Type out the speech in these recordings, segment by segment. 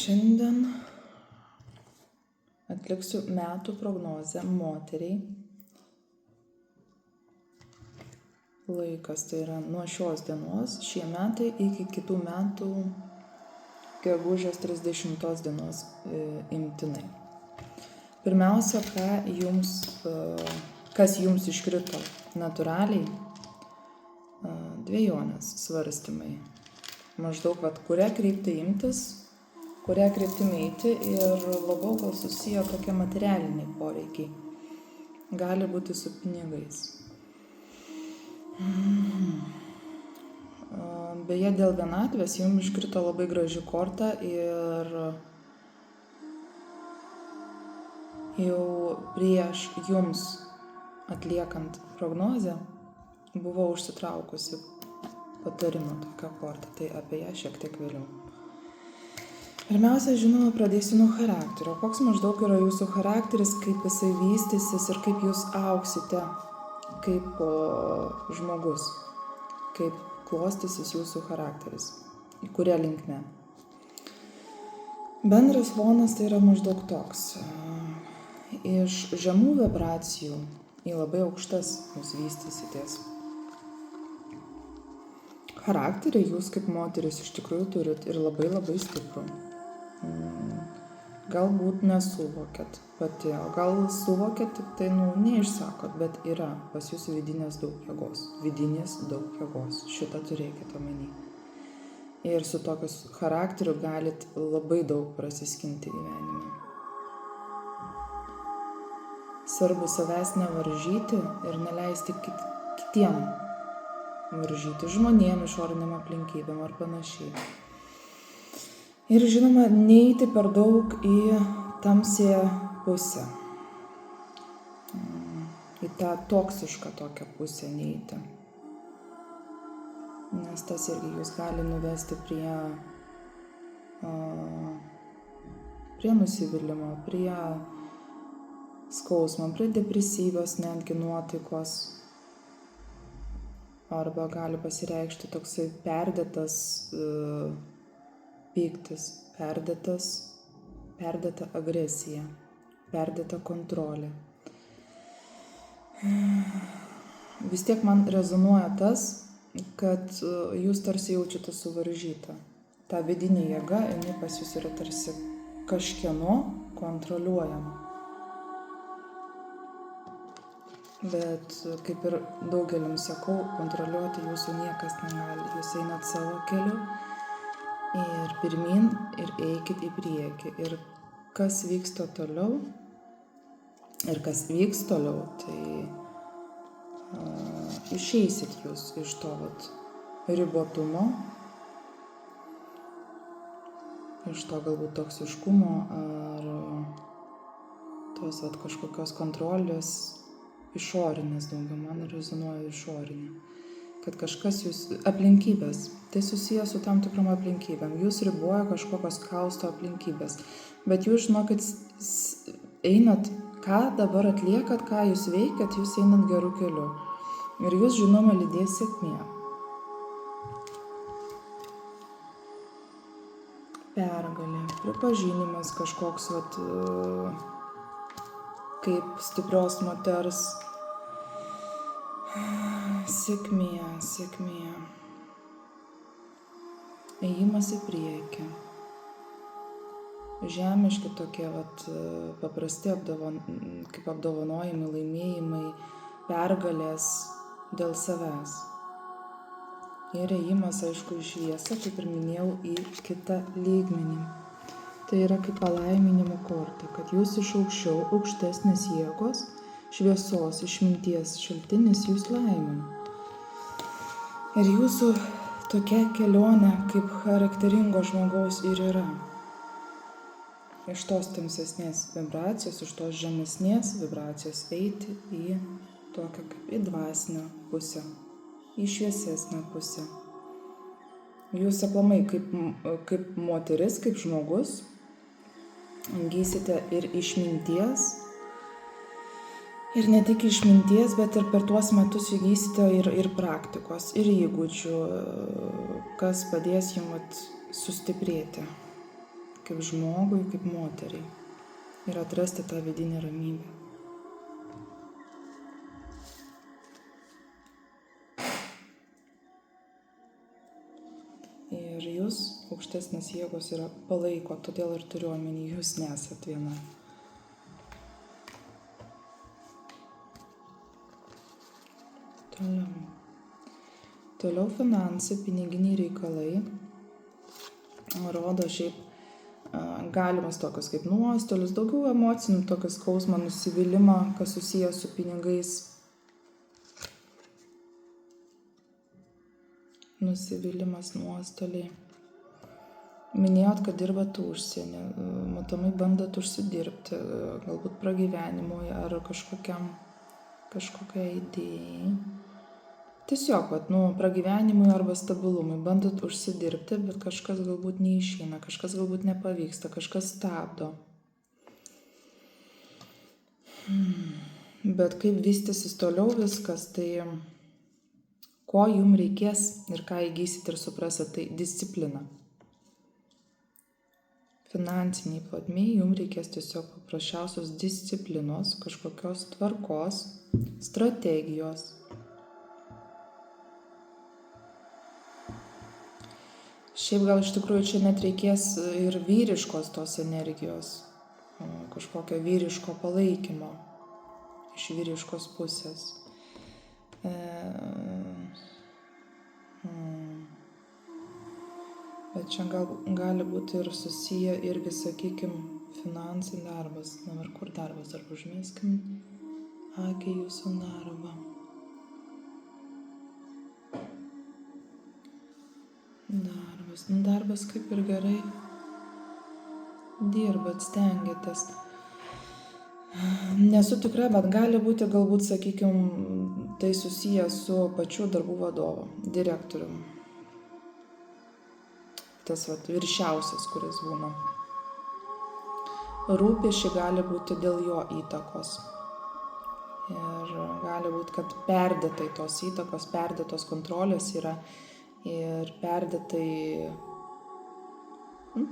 šiandien atliksiu metų prognozę moteriai. Laikas tai yra nuo šios dienos, šie metai iki kitų metų gegužės 30 dienos imtinai. Pirmiausia, kas jums iškrito natūraliai, dvejonės svarstymai. Maždaug, kuria kryptį imtis, kuria kryptimi eiti ir labiau gal susiję tokie materialiniai poreikiai. Gali būti su pinigais. Beje, dėl vienatvės jums iškrito labai graži korta ir jau prieš jums atliekant prognozę buvau užsitraukusi patarimą tokią kortą, tai apie ją šiek tiek vėliau. Pirmiausia, žinoma, pradėsiu nuo charakterio. Koks maždaug yra jūsų charakteris, kaip jisai vystysis ir kaip jūs auksite kaip žmogus, kaip klostysis jūsų charakteris, į kurią linkme. Bendras fonas tai yra maždaug toks. Iš žemų vibracijų į labai aukštas jūs vystysitės. Charakterį jūs kaip moteris iš tikrųjų turit ir labai labai stiprų. Galbūt nesuvokėt pati, o gal suvokėt, tik tai neišsakot, bet yra pas jūs vidinės daug jėgos. Šitą turėkit omeny. Ir su tokiu charakteriu galit labai daug prasiskinti gyvenime. Svarbu savęs nevaržyti ir neleisti kitiem varžyti, žmonėm, išoriniam aplinkybėm ar panašiai. Ir žinoma, neiti per daug į tamsią pusę. Į tą toksišką tokią pusę neiti. Nes tas irgi jūs gali nuvesti prie nusivylimo, prie skausmo, prie depresyvios netgi nuotaikos. Arba gali pasireikšti toksai perdėtas pyktis, perdėta agresija, perdėta kontrolė. Vis tiek man rezonuoja tas, kad jūs tarsi jaučiate suvaržytą. Ta vidinė jėga, jinai pas jūs yra tarsi kažkieno kontroliuojama. Bet kaip ir daugeliam sakau, kontroliuoti jūsų niekas negali. Jūs einat savo keliu ir pirmyn ir eikit į priekį. Ir kas vyksta toliau, ir kas vyks toliau, tai išeisit jūs iš to ribotumo, iš to galbūt toksiškumo ar tos kažkokios kontrolės išorinės daugiau, man rezonuoja išorinė. Kad kažkas jūs, aplinkybės, tai susiję su tam tikrom aplinkybėm. Jūs riboja kažkokios kausto aplinkybės. Bet jūs žinokit, einat, ką dabar atliekat, ką jūs veikiat, jūs einat gerų kelių. Ir jūs, žinoma, lydės sėkmė. Pergalė, pripažinimas kažkoks, kaip stiprios moters. Sėkmė. Ėjimas į priekį. Žemiški tokie paprasti kaip apdovanojimai, laimėjimai, pergalės dėl savęs. Ir ėjimas, aišku, į šviesą, kaip ir minėjau, į kitą lygmenį. Tai yra kaip palaiminimo korta, kad jūs iš aukštesnės jėgos, šviesos, išminties šaltinis jūs laimina. Ir jūsų tokia kelionė kaip charakteringo žmogaus ir yra. Iš tos tamsesnės vibracijos, iš tos žemesnės vibracijos eiti į tokią kaip į dvasinę pusę, į šviesesnę pusę. Jūs aplamai kaip moteris, kaip žmogus, įgysite ir išminties. Ir ne tik išminties, bet ir per tuos metus įgysite ir praktikos, ir įgūdžių, kas padės jums sustiprėti kaip žmogui, kaip moteriai. Ir atrasti tą vidinę ramybę. Ir jūs, aukštesnės jėgos, yra palaiko, todėl ir turiu omeny, jūs nesat viena. Toliau finansai, piniginiai reikalai. Rodo šiaip galimas tokius kaip nuostolius, daugiau emocinių, tokius skausmą, nusivylimą, kas susijęs su pinigais. Nusivylimas, nuostoliai. Minėjot, kad dirbat užsienį, matomai bandot užsidirbti, galbūt pragyvenimui ar kažkokiai idėjai. Tiesiog, pragyvenimui arba stabilumui bandot užsidirbti, bet kažkas galbūt neišeina, kažkas galbūt nepavyksta, kažkas stabdo. Bet kaip vystysis toliau viskas, tai ko jums reikės ir ką įgysit ir suprasit, tai disciplina. Finansiniai plotmėj jums reikės tiesiog paprasčiausios disciplinos, kažkokios tvarkos, strategijos. Šiaip gal iš tikrųjų čia net reikės ir vyriškos tos energijos, kažkokio vyriško palaikymo iš vyriškos pusės. Bet čia gali būti ir susiję irgi, sakykime, finansai, darbas. Ir kur darbas? Ar užmėskim akį jūsų darbą. Darbas kaip ir gerai dirbat, stengiatės. Nesu tikra, bet gali būti galbūt, sakykime, tai susiję su pačiu darbų vadovu, direktorium. Tas viršiausias, kuris būna. Rūpesčiai gali būti dėl jo įtakos. Ir gali būti, kad perdėtai tos įtakos, perdėtos kontrolės yra ir perdėtai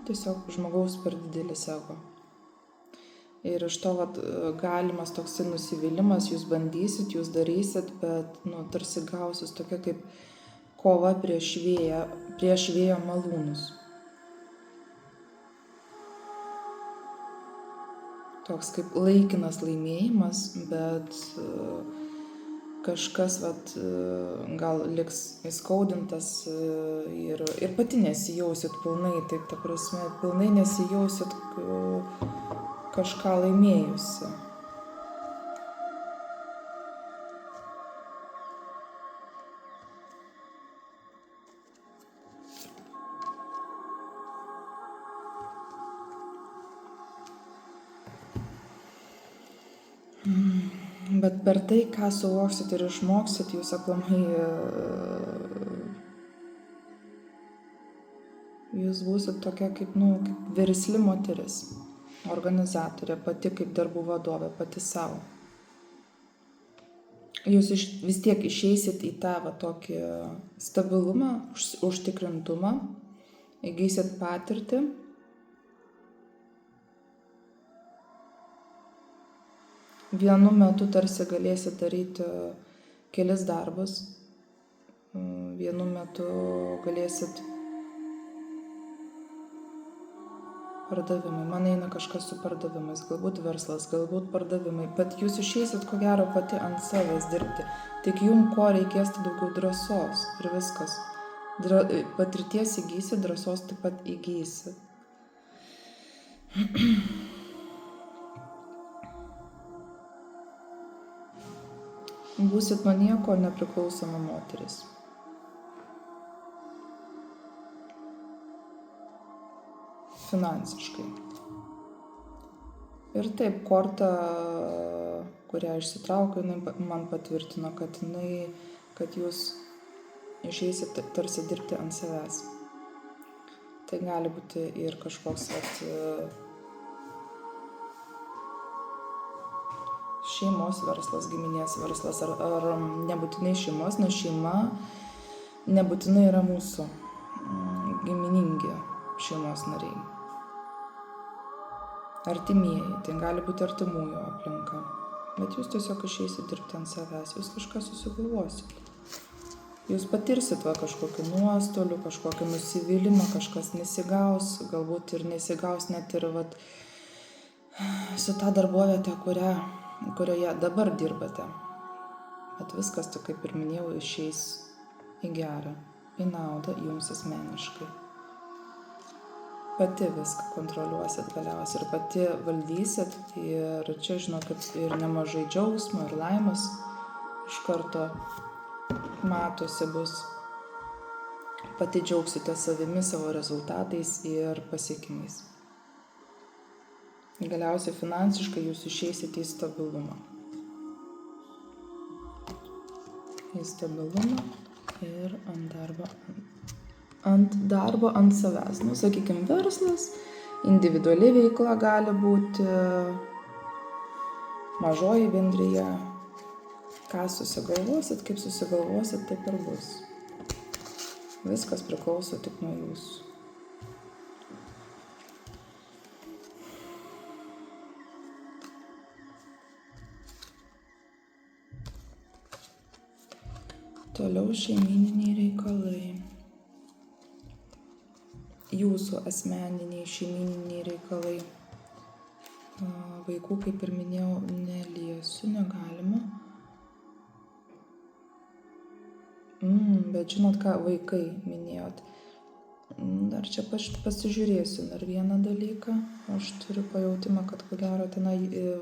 tiesiog žmogaus per didelis ego. Ir iš to galimas toksai nusivylimas, jūs bandysit, jūs darysit, bet tarsi gausis tokia kaip kova prieš vėjo malūnus. Toks kaip laikinas laimėjimas, bet kažkas gal liks įskaudintas ir pati nesijausit pilnai, taip ta prasme, pilnai nesijausit kažką laimėjusi. Bet per tai, ką suvoksit ir išmoksit, jūs aplamai, jūs būsit tokia kaip versli moteris, organizatorė, pati kaip darbų vadovė, pati savo. Jūs vis tiek išeisit į tą tokį stabilumą, užtikrintumą, įgysit patirtį. Vienu metu tarsi galėsit daryti kelis darbus, vienu metu galėsit pardavimai, man eina kažkas su pardavimais, galbūt verslas, galbūt pardavimai, bet jūs išeisit ko gero pati ant savęs dirbti, tik jums ko reikės, tai daugiau drąsos ir viskas. Patirties įgysit, drąsos taip pat įgysit. Būsit nuo nieko nepriklausoma moteris. Finansiškai. Ir taip, korta, kurią išsitraukiau, man patvirtino, kad jūs išeisit tarsi dirbti ant savęs. Tai gali būti ir kažkoks šeimos verslas, giminės verslas, ar nebūtinai šeimos, nes šeima nebūtinai yra mūsų giminingi šeimos nariai. artimieji, tai gali būti artimųjų aplinka. Bet jūs tiesiog išeisit dirbti ant savęs, jūs kažką susigalvosit. Jūs patirsit kažkokiu nuostoliu, kažkokį nusivylimą, kažkas nesigaus, galbūt ir nesigaus net ir su ta darboviete, kurioje dabar dirbate. Bet viskas, tai kaip ir minėjau, išeis į gerą, į naudą jums asmeniškai. Pati viską kontroliuosit galiausiai ir pati valdysit ir čia, žinokit, ir nemažai džiaugsmo ir laimės iš karto matosi bus. Pati džiaugsite savimi, savo rezultatais ir pasiekimais. Galiausiai finansiškai jūs išeisite į stabilumą. Į stabilumą ir ant darbo, ant savęs. Sakykime, verslas, individuali veikla gali būti, mažoji bendrija. Ką susigalvosit, kaip susigalvosit, taip ir bus. Viskas priklauso tik nuo jūsų. Toliau šeimyniniai reikalai. Jūsų asmeniniai šeimyniniai reikalai. Vaikų, kaip ir minėjau, neliesiu, negalima. Bet žinot ką, vaikai minėjot. Dar čia pasižiūrėsiu dar vieną dalyką. Aš turiu pajautimą, kad ko gero tenai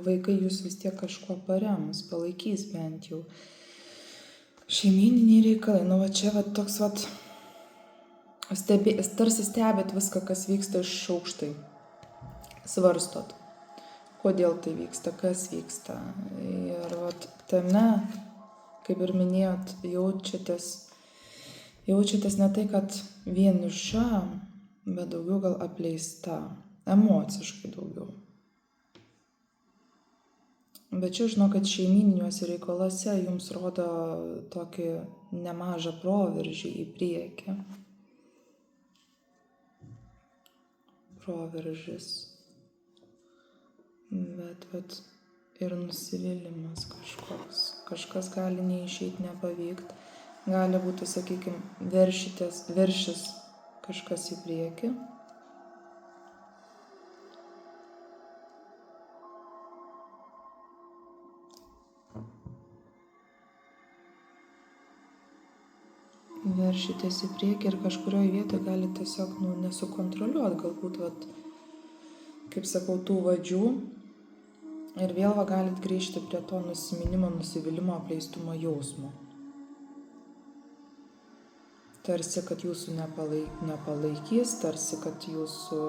vaikai jūs vis tiek kažkuo parems, palaikys bent jau. Šeimyniniai reikalai, čia toks tarsi stebėt viską, kas vyksta iš aukštai. Svarstot, kodėl tai vyksta, kas vyksta. Ir tame, kaip ir minėjot, jaučiatės ne tai, kad vieniša, bet daugiau gal apleista, emociškai daugiau. Bet čia žinau, kad šeimyniniuose reikaluose jums rodo tokį nemažą proveržį į priekį. Proveržis. Bet ir nusivylimas kažkoks. Kažkas gali neišeiti, nepavykti. Gali būti, sakykime, veršis kažkas į priekį. Veršitės į priekį ir kažkurioje vietoje galite tiesiog nesukontroliuoti. Galbūt, kaip sakau, tų vadžių. Ir vėl galit grįžti prie to nusiminimo, nusivylimo, apleistumo jausmo. Tarsi, kad jūsų nepalaikys, tarsi, kad jūsų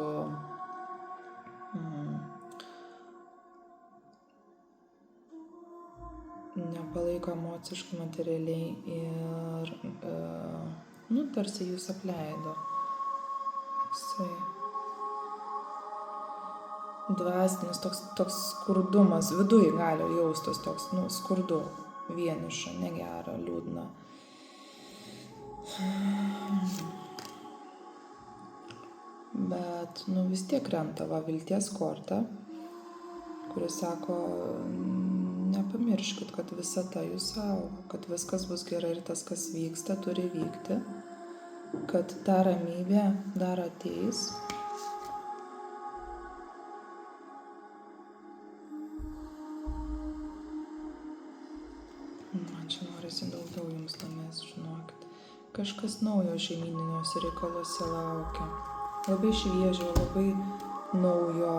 nepalaiko emociškai, materialiai ir tarsi jūs apleido. Dvasinis toks skurdumas, viduj gali jaustis toks, skurdu, vieniša, negera, liūdna. Bet, vis tiek krenta vilties korta, kuris sako, nepamirškit, kad visata jūs saugo, kad viskas bus gerai ir tas, kas vyksta, turi vykti, kad ta ramybė dar ateis. Man čia norisi daugiau jums domės, žinokit. Kažkas naujo šeimyniniuose reikaluose laukia. Labai šviežio, labai naujo,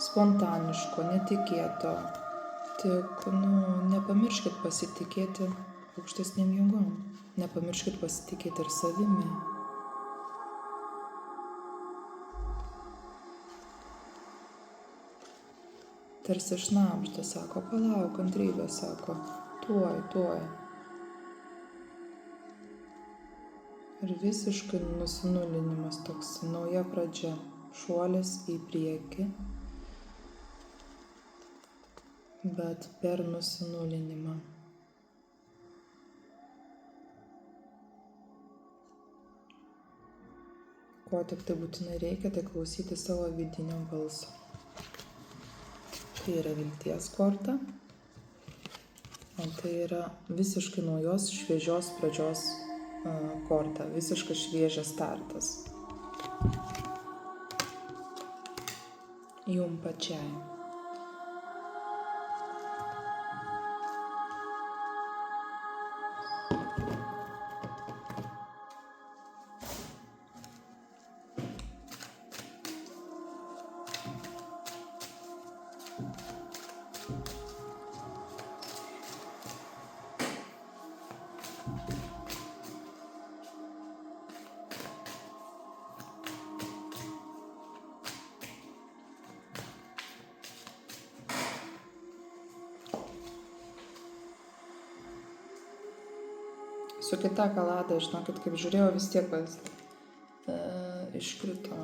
spontaniško, netikėto. Tik, nepamirškit pasitikėti aukštesnėm jėgom. Nepamirškit pasitikėti ir savimi. Tarsi šnabžda, sako, palauk, kantrybė, sako. Tuoj. Ir visiškai nusinulinimas toks, nauja pradžia, šuolis į priekį, bet per nusinulinimą. Ko tik tai būtinai reikia, tai klausyti savo vidinio balso. Tai yra vilties korta, o tai yra visiškai naujos, šviežios pradžios korta, visiškai šviežias startas. Jum pačiai. Su kita kalada, žinokit, kaip žiūrėjau, vis tiek iškrito.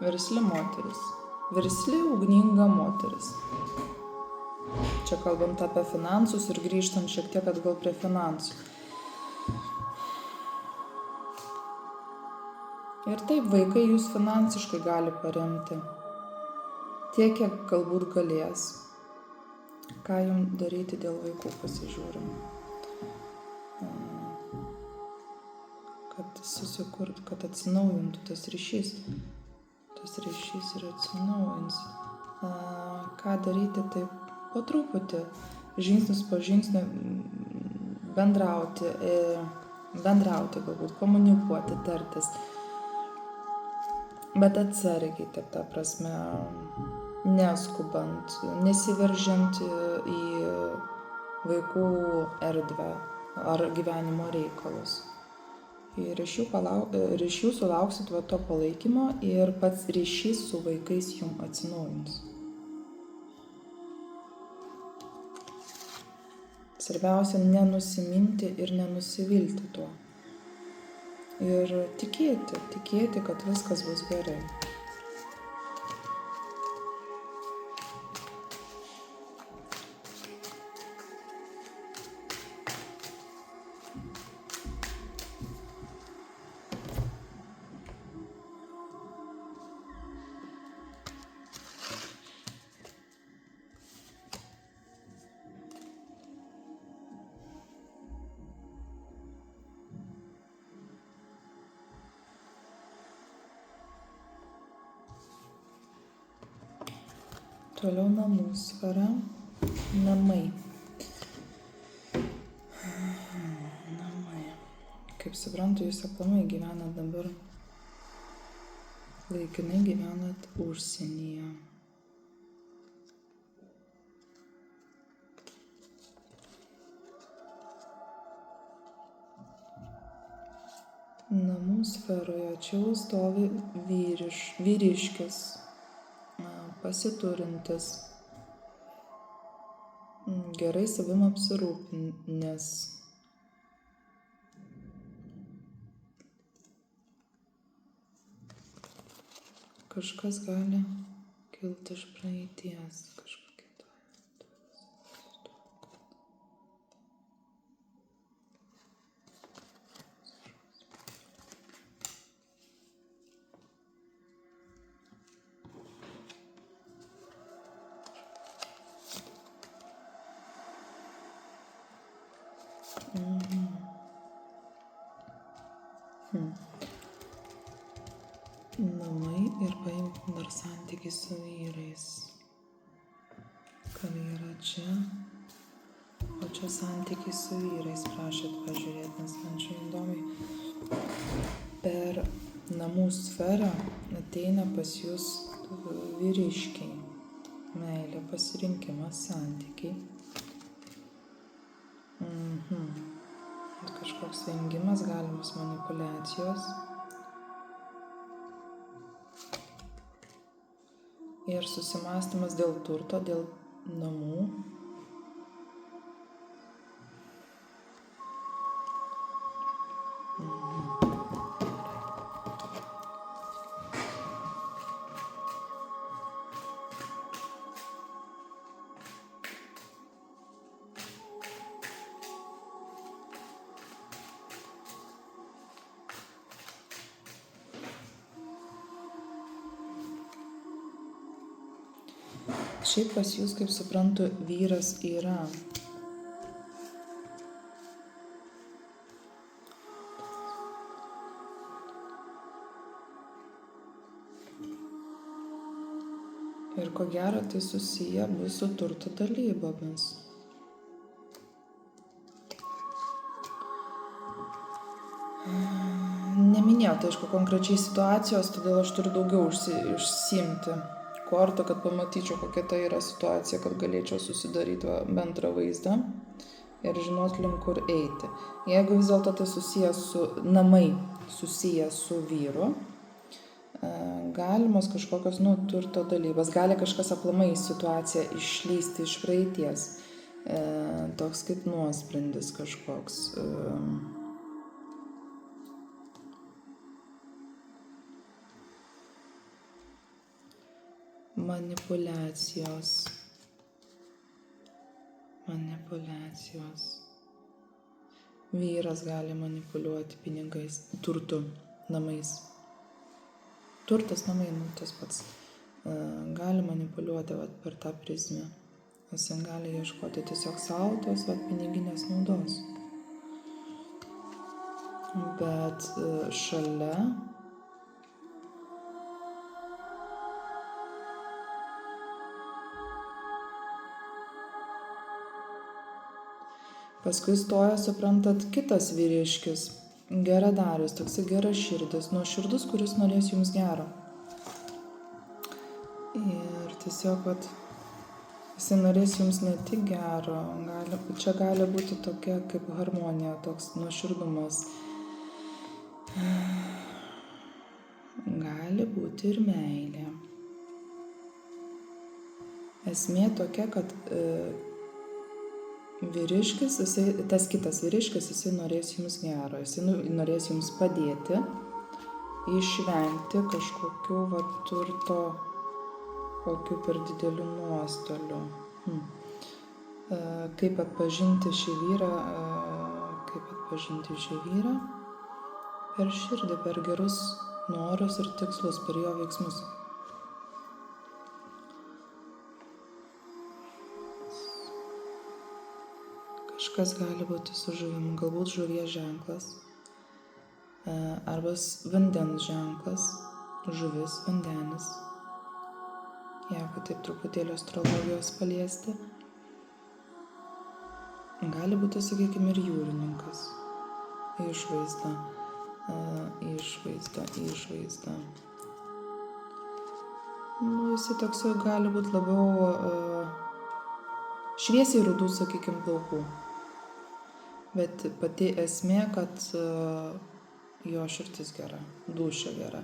Versli moteris. Versli, ugninga moteris. Čia kalbant apie finansus ir grįžtant šiek tiek atgal prie finansų. Ir taip, vaikai jūs finansiškai gali paremti. Tiek, kiek galbūt galės. Ką jums daryti dėl vaikų, pasižiūrim. Kad susikurtų, kad atsinaujintų tas ryšys. Tas ryšys ir atsinaujins. Ką daryti, tai po truputį, žingsnis po žingsnio bendrauti, galbūt komunikuoti, tartis. Bet atsargiai, ta prasme, neskubant, nesiveržiant į vaikų erdvę ar gyvenimo reikalus. Ir iš jų sulauksit to palaikymo ir pats ryšys su vaikais jums atsinaujins. Svarbiausia nenusiminti ir nenusivilti tuo. Ir tikėti, kad viskas bus gerai. Toliau namų sfera, namai. Kaip suprantu, jūs aplamai gyvenat dabar, laikinai gyvenat užsienyje. Namų sferoje čia stovi vyriškis. Pasiturintis, gerai savim apsirūpinęs. Kažkas gali kilti iš praeities, kažkokia to. Namai ir paimkim dar santykiai su vyrais. Karjera čia, o čia santykiai su vyrais, prašėt pažiūrėti, nes man čia įdomiai. Per namų sferą ateina pas jūs vyriškiai, meilė, pasirinkimas, santykiai. Kažkoks vengimas, galimas manipuliacijos. Ir susimąstymas dėl turto, dėl namų. Šiaip pas jūs, kaip suprantu, vyras yra. Ir ko gero tai susiję bus su turto dalybomis. Neminėjau, tai aišku, konkrečiai situacijos, todėl aš turiu daugiau užsiimti kortų, kad pamatyčiau, kokia tai yra situacija, kad galėčiau susidaryti bendrą vaizdą ir žinot, link kur eiti. Jeigu vis dėlto tai susijęs su namai, susijęs su vyru, galimos kažkokios, turto dalybos, gali kažkas aplamai situaciją išlysti iš praeities, toks kaip nuosprendis kažkoks. Manipuliacijos. Vyras gali manipuliuoti pinigais, turtu, namais. Turtas, namai, tas pats. Gali manipuliuoti per tą prizmę. Jis gali ieškoti tiesiog savo tos piniginės naudos. Bet šalia paskui stoja, suprantat, kitas vyriškis, geradarius, toksai geraširdis, nuoširdus, kuris norės jums gero. Ir tiesiog, jisai norės jums ne tik gero, čia gali būti tokia kaip harmonija, toks nuoširdumas. Gali būti ir meilė. Esmė tokia, kad vyriškis, tas kitas vyriškis, jisai norės jums gero, jisai norės jums padėti išvengti kažkokių turto, kokių per didelių nuostolių. Kaip atpažinti šį vyrą? Per širdį, per gerus norus ir tikslus, per jo veiksmus. Kažkas gali būti su žuvim, galbūt žuvies ženklas, arba vandens ženklas, žuvis, vandenis. Jeigu taip truputėlį astrologijos paliesti, gali būti, sakykime, ir jūrininkas. Išvaizda. Jisai toksai gali būti labiau šviesiai rudų, sakykime, plaukų. Bet pati esmė, kad jo širdis gera, dūšia gera.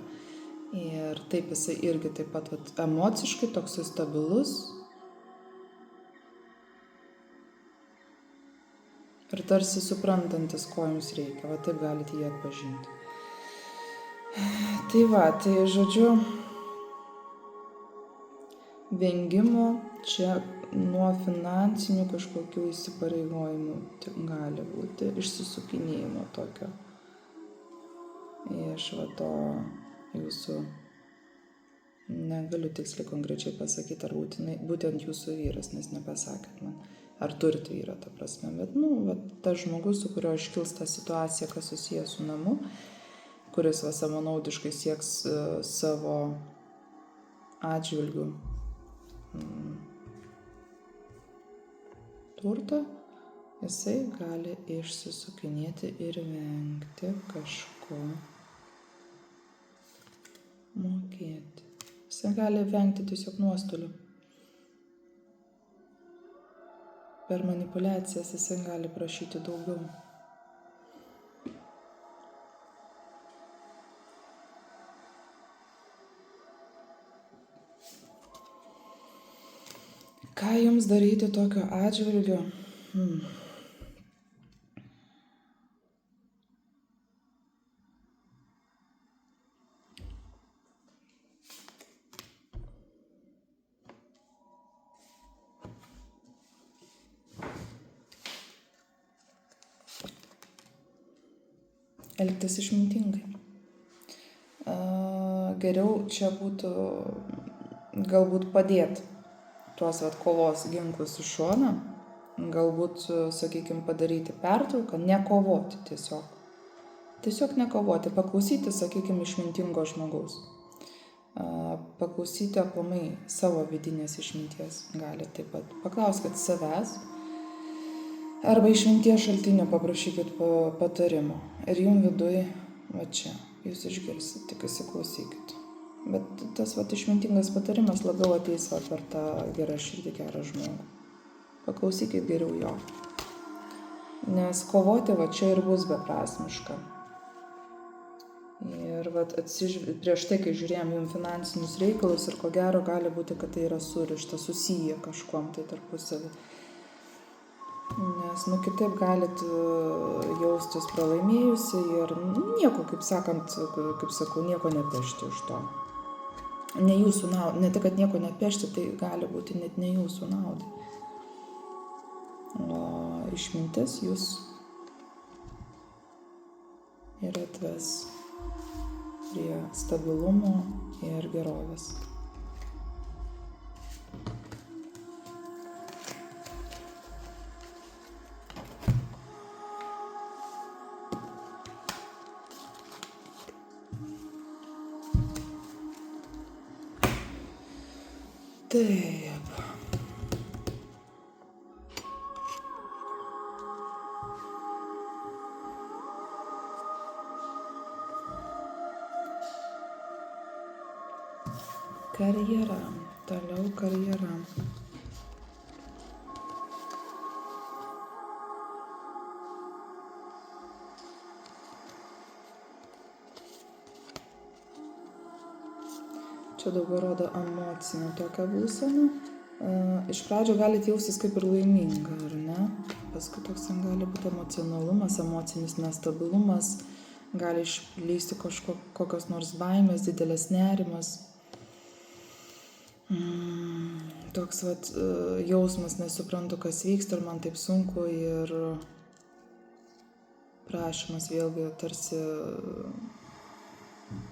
Ir taip jisai irgi taip pat emociškai toksai stabilus. Ir tarsi suprantantis, ko jums reikia. Taip galite jį atpažinti. Tai žodžiu, vengimo čia nuo finansinių kažkokių įsipareigojimų gali būti, išsisukinėjimo tokio. Iš to jūsų, negaliu tiksliai konkrečiai pasakyti, ar būtent jūsų vyras, nes nepasakėt man, ar turit vyrą, ta prasme. Bet, tas žmogus, su kuriuo iškils ta situacija, kas susijęs su namu, kuris savanaudiškai sieks savo atžvilgių turtą, jisai gali išsisukinėti ir vengti kažko mokėti. Jisai gali vengti tiesiog nuostolių. Per manipulacijas jisai gali prašyti daugiau. Ką jums daryti tokio atžvilgio? Elgtis išmintingai. Geriau čia būtų galbūt padėti tuos kovos ginklus į šoną, galbūt, sakykime, padaryti pertrauką, nekovoti tiesiog. Tiesiog nekovoti, paklausyti, sakykime, išmintingo žmogaus. Paklausyti aplamai savo vidinės išminties gali taip pat. Paklauskit savęs arba išminties šaltinio paprašykit patarimo. Ir jums viduj, va čia, jūs išgirsit, tik įsiklausykit. Bet tas išmintingas patarimas labiau ateis per tą gerą širdį, gerą žmogų. Paklausykit geriau jo. Nes kovoti čia ir bus beprasmiška. Ir prieš tai, kai žiūrėjom jums finansinius reikalus, ir ko gero gali būti, kad tai yra surišta, susiję kažkuom tai tarpusavy. Nes, kitaip galit jaustis pralaimėjusi ir nieko, kaip sakau, nieko nepešti iš to. Ne jūsų naudai, ne tik, kad nieko nepešti, tai gali būti net ne jūsų naudai. O išmintis jūs ir atves prie stabilumo ir gerovės. Taip. Karjera, toliau karjera. Čia daugiau rodo emocinę tokią būseną. Iš pradžio galite jaustis kaip ir laiminga, ar ne? Paskui toks gali būti emocionalumas, emocinis nestabilumas, gali išlysti kokios nors baimės, didelės nerimas. Toks jausmas, nesuprantu, kas vyksta ir man taip sunku, ir prašymas vėlgi tarsi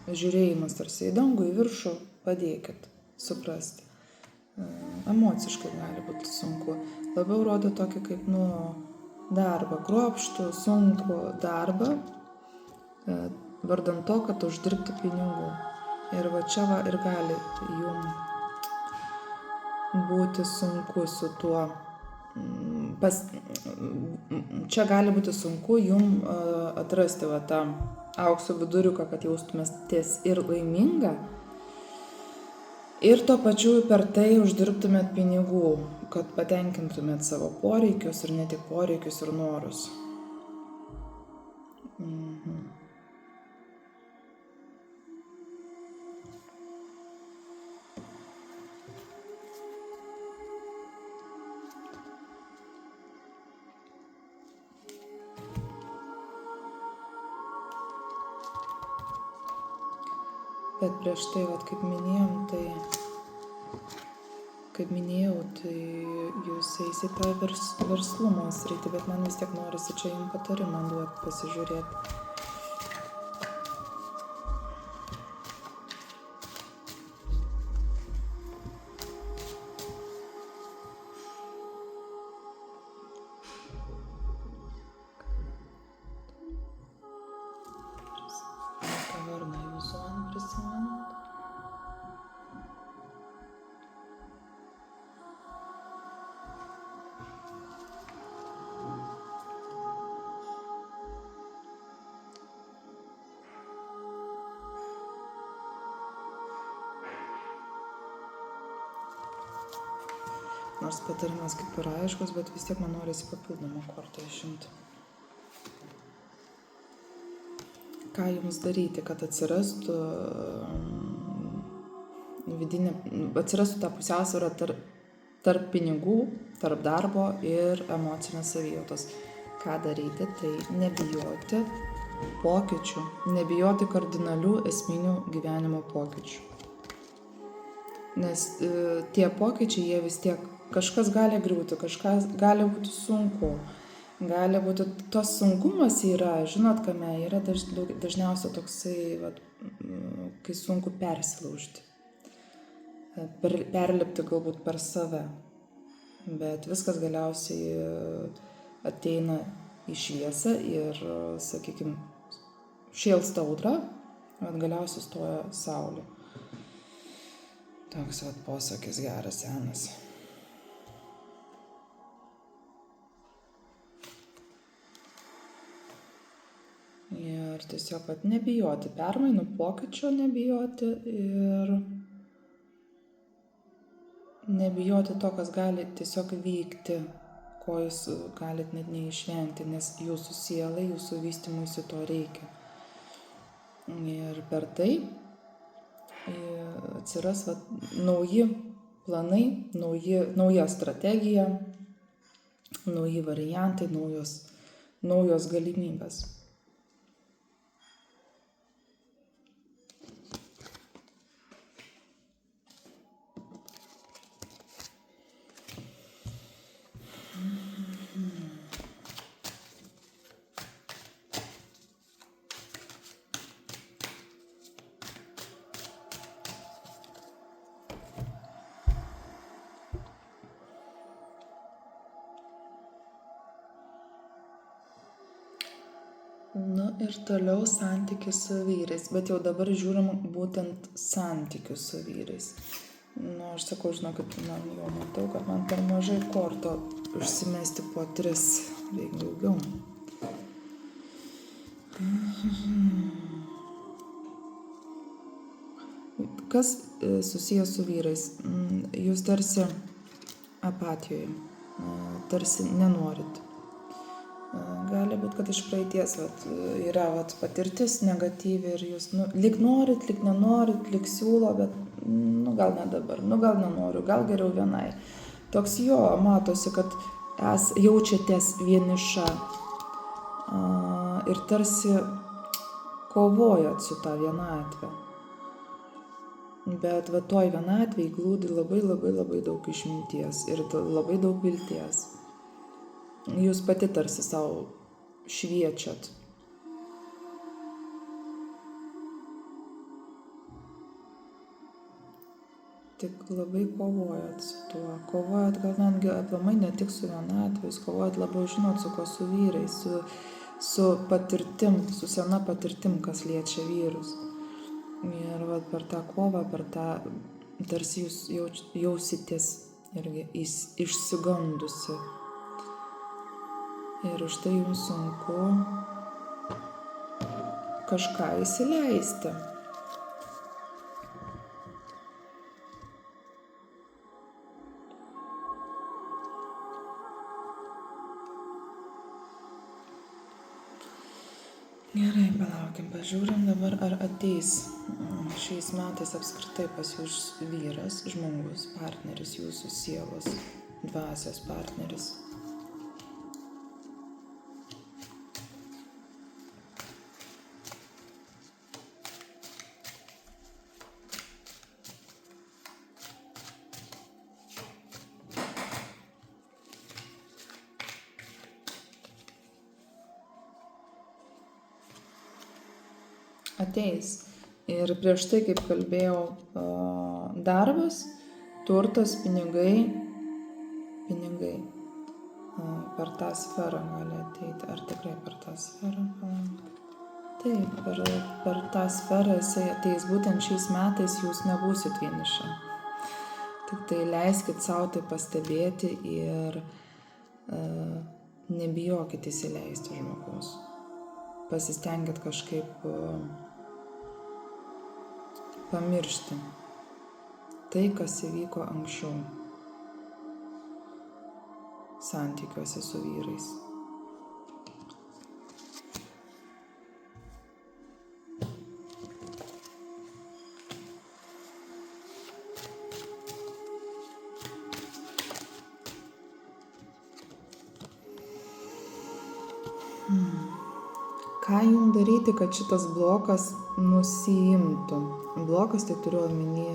žiūrėjimas tarsi į dangų, į viršų, padėkit suprasti. Emociškai gali būti sunku. Labiau rodo tokį kaip darbą, kruopštų, sunkų darbą, vardan to, kad uždirbti pinigų. Ir čia ir gali jum būti sunku su tuo. Čia gali būti sunku jum atrasti tą aukso viduriuką, kad jaustumėtės ir laiminga, ir tuo pačiu per tai uždirbtumėt pinigų, kad patenkintumėt savo poreikius, ir ne tik poreikius, ir norus. Bet prieš tai, kaip minėjau, tai jūs eisite verslumo sritį, bet man vis tiek norisi čia jums patarimą duoti, pasižiūrėti. Varną jūsų man prisimenat. Nors patarimas kaip ir aiškus, bet vis tiek man norisi papildomą kortą išimti. Ką jums daryti, kad atsirastų ta pusiausvyrą tarp pinigų, tarp darbo ir emocinės savijautos. Ką daryti, tai nebijoti pokyčių, nebijoti kardinalių esminių gyvenimo pokyčių. Nes tie pokyčiai, jie vis tiek, kažkas gali griūti, kažkas gali būti sunku. Gali būti, tos sunkumas yra, žinot, kame yra dažniausiai toksai, kai sunku persilaužti. perlipti galbūt per save. Bet viskas galiausiai ateina į šviesą ir, sakykime, šėlsta audra, bet galiausiai stoja saulė. Toks posakis geras, senas. Ir tiesiog nebijoti permainų, pokyčio nebijoti ir nebijoti to, kas gali tiesiog vykti, ko jūs galit net neišvengti, nes jūsų sielai, jūsų vystymuisi to reikia. Ir per tai atsiras nauji planai, nauja strategija, nauji variantai, naujos galimybės. Ir toliau santykius su vyrais, bet jau dabar žiūrim būtent santykius su vyrais. Aš sakau, žinokit, man jau matau, kad man per mažai korto užsimesti po 3, reikia daugiau. Kas susijęs su vyrais? Jūs tarsi apatijoje, tarsi nenorit. Gali būti, kad iš praeities yra patirtis negatyvi ir jūs lyg norit, lyg nenorit, lyg siūlo, bet gal ne dabar, gal nenoriu, gal geriau vienai. Toks matosi, kad jaučiatės vieniša ir tarsi kovojat su tą vienatvę. Bet toj vienatvėj glūdi labai daug išminties ir labai daug vilties. Jūs pati tarsi savo šviečiat. Tik labai kovojat su tuo. Kovojat gal netgi aplamai ne tik su vienatvės, kovojat labiau su ko, su vyrais, su patirtim, su sena patirtim, kas liečia vyrus. Ir per tą kovą, per tą tarsi jūs jausitės irgi išsigandusi. Ir už tai jums sunku kažką įsileisti. Gerai, palaukim, pažiūrim dabar, ar ateis šiais metais apskritai pas jūs vyras, žmogus, partneris, jūsų sielos, dvasios partneris. Ateis. Ir prieš tai, kaip kalbėjau, darbas, turtas, pinigai per tą sferą gali ateiti. Ar tikrai per tą sferą? Taip, per tą sferą jisai ateis. Būtent šiais metais jūs nebūsit vieniša. Tik tai leiskit savo tai pastebėti ir nebijokit įsileisti žmogaus. Pasistengit kažkaip pamiršti tai, kas įvyko anksčiau santykiuose su vyrais. Ką jums daryti, kad šitas blokas nusiimtų? Blokas, tai turiu omeny,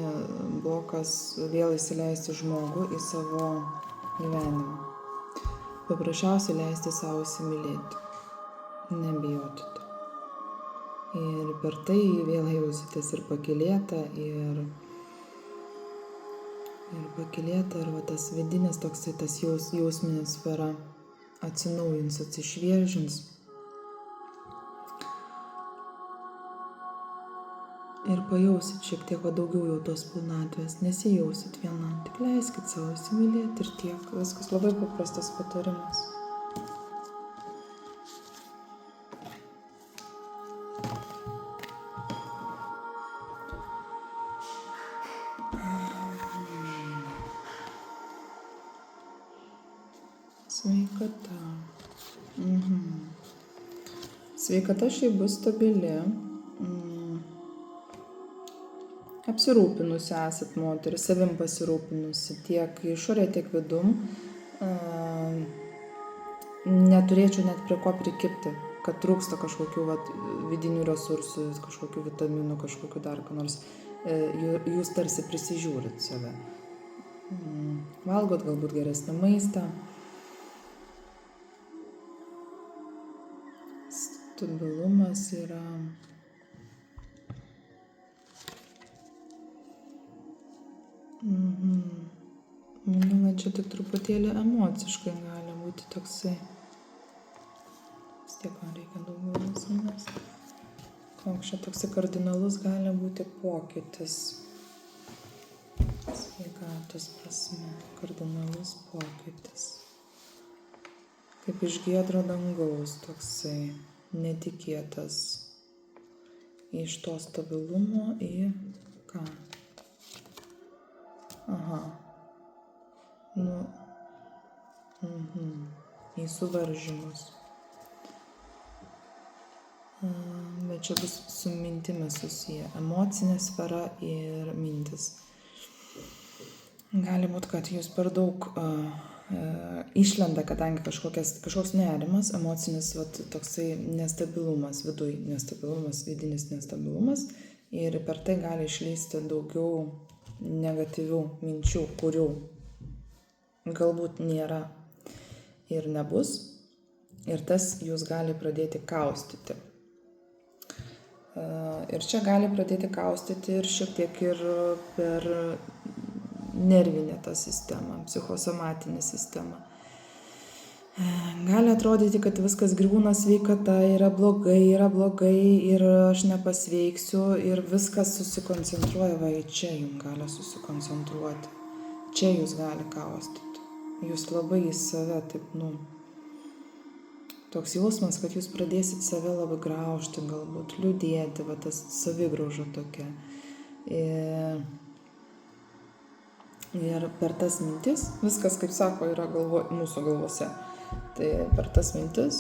blokas vėl įsileisti žmogų į savo gyvenimą. Paprasčiausiai leisti savo įsimylėti. Nebijoti to. Ir per tai vėl jausitės ir pakylėta, ir ir pakylėta, ir va tas vidinis toksai, tas jausminė sfera atsinaujins, atsišviežins. Ir pajausit šiek tiek daugiau jau tos pilnatvės, nesijausit viena, tik leiskit savo įsimylėti ir tiek. Viskas labai paprastas patarimas. Sveikata. Sveikata šiaip bus stabili. Apsirūpinusi esat moteris, savim pasirūpinusi tiek išorė, tiek vidum. Neturėčiau net prie ko prikibti, kad trūksta kažkokių vidinių resursų, kažkokių vitaminų, kažkokių dar ką nors. Jūs tarsi prisižiūrit save. Valgot galbūt geresnį maistą. Stabilumas yra. Manau, čia tik truputėlį emociškai gali būti toksai. Vis tiek man reikia daugiau laisvės. Koks čia toksai kardinalus gali būti pokytis. Sveikatos prasme. Kardinalus pokytis. Kaip iš giedro dangaus toksai netikėtas. Iš to stabilumo į ką? Į suvaržymus. Bet čia bus su mintimis susiję. Emocinė sfera ir mintis. Gali būti, kad jūs per daug išlenda, kadangi kažkoks nerimas, emocinis toksai nestabilumas, nestabilumas, vidinis nestabilumas. Ir per tai gali išleisti daugiau negatyvių minčių, kurių galbūt nėra ir nebus, ir tas jūs gali pradėti kaustyti. Ir čia gali pradėti kaustyti ir šiek tiek ir per nervinę tą sistemą, psichosomatinę sistemą. Gali atrodyti, kad viskas griūna, sveikata yra blogai ir aš nepasveiksiu ir viskas susikoncentruoja, va į čia jums gali susikoncentruoti. Čia jūs gali kaustyti. Jūs labai į save taip, toks jausmas, kad jūs pradėsit save labai graužti, galbūt liūdėti, va tas savigrauža tokia. Ir per tas mintis, viskas, kaip sako, yra mūsų galvose. Tai per tas mintis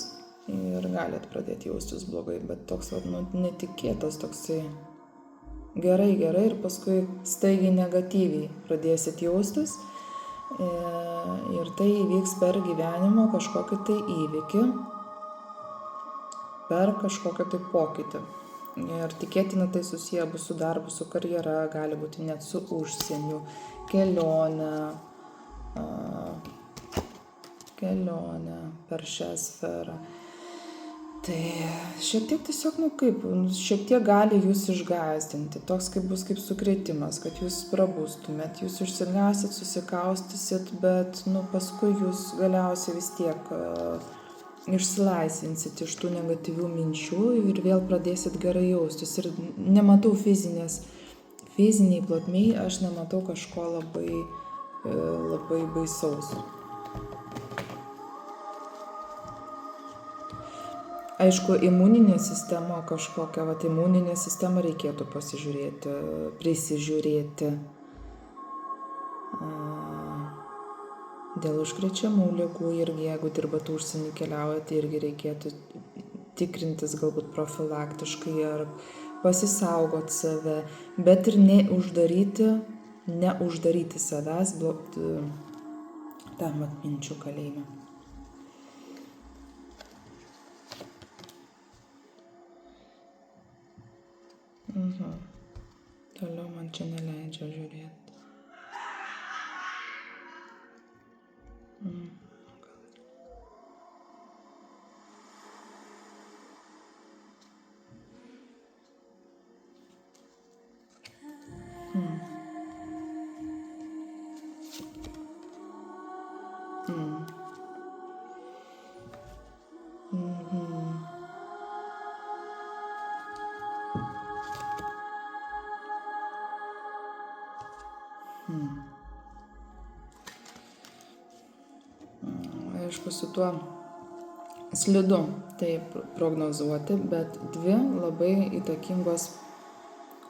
ir galit pradėti jaustis blogai, bet toks netikėtas, toksai gerai ir paskui staigiai negatyviai pradėsit jaustis. Ir tai įvyks per gyvenimo kažkokį tai įvykį, per kažkokį tai pokytį. Ir tikėtina tai susiję bus su darbu, su karjera, gali būti net su užsieniu, kelionė per šią sferą. Tai šiek tiek tiesiog, šiek tiek gali jūs išgąsdinti. Toks bus kaip sukrėtimas, kad jūs prabustumėt, jūs išsigąsit, susikaustysit, bet paskui jūs galiausiai vis tiek išsilaisvinsit iš tų negatyvių minčių ir vėl pradėsit gerai jaustis. Ir nematau fiziniai plotmiai, aš nematau kažko labai baisaus. Aišku, imuninė sistema kažkokia, imuninė sistema reikėtų prisižiūrėti. Dėl užkrečiamų ligų irgi, jeigu dirbat užsienį, keliaujate, irgi reikėtų tikrintis galbūt profilaktiškai ar pasisaugot save, bet ir neuždaryti savęs tam minčių kalėjime. Toliau man čia neleidžia žiūrėti. Aišku, su tuo slidu taip prognozuoti, bet 2 labai įtakingos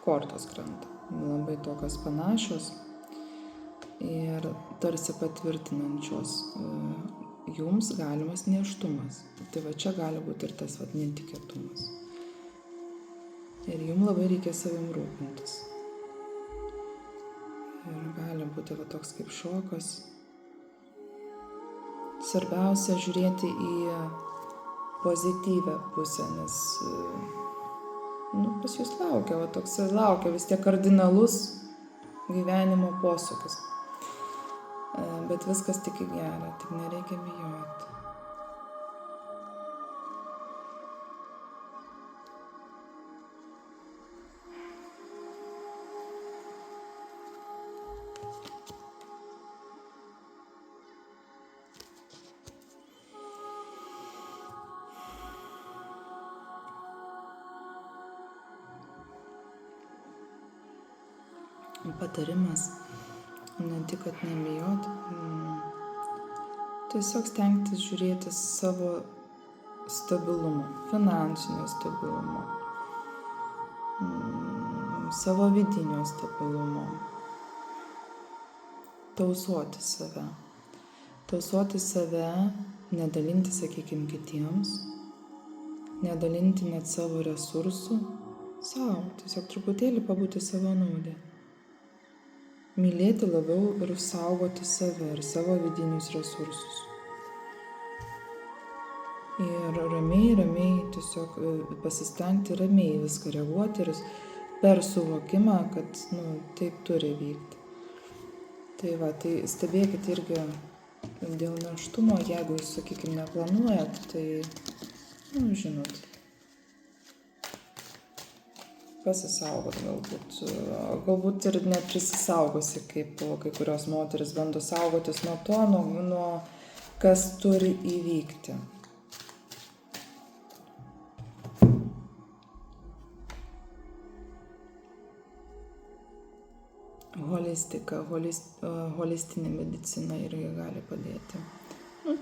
kortos krenta. Labai tokios panašios ir tarsi patvirtinančios jums galimas nėštumas. Tai va čia gali būti ir tas netikėtumas. Ir jums labai reikia savim rūpintis. Ir gali būti toks kaip šokas. Svarbiausia žiūrėti į pozityvę pusę, nes pas jūs laukia vis tiek kardinalus gyvenimo posūkis. Bet viskas tik į gerą, tik nereikia bijoti. Patarimas, ne tik, kad nebijot, tiesiog stengtis žiūrėti savo stabilumo, finansinio stabilumo, savo vidinio stabilumo, tausoti save, nedalinti, kitiems, nedalinti net savo resursų, savo, tiesiog truputėlį pabūti savo naudai. Mylėti labiau ir saugoti save ir savo vidinius resursus. Ir ramiai tiesiog pasistengti ramiai viską reaguoti ir per suvokimą, kad taip turi vykti. Tai stebėkit irgi dėl nėštumo, jeigu jūs, neplanuojat, tai, žinot, pasisaugot galbūt ir net prisisaugosi, kaip kai kurios moteris bando saugotis nuo to, nuo kas turi įvykti. Holistika, holistinė medicina irgi gali padėti.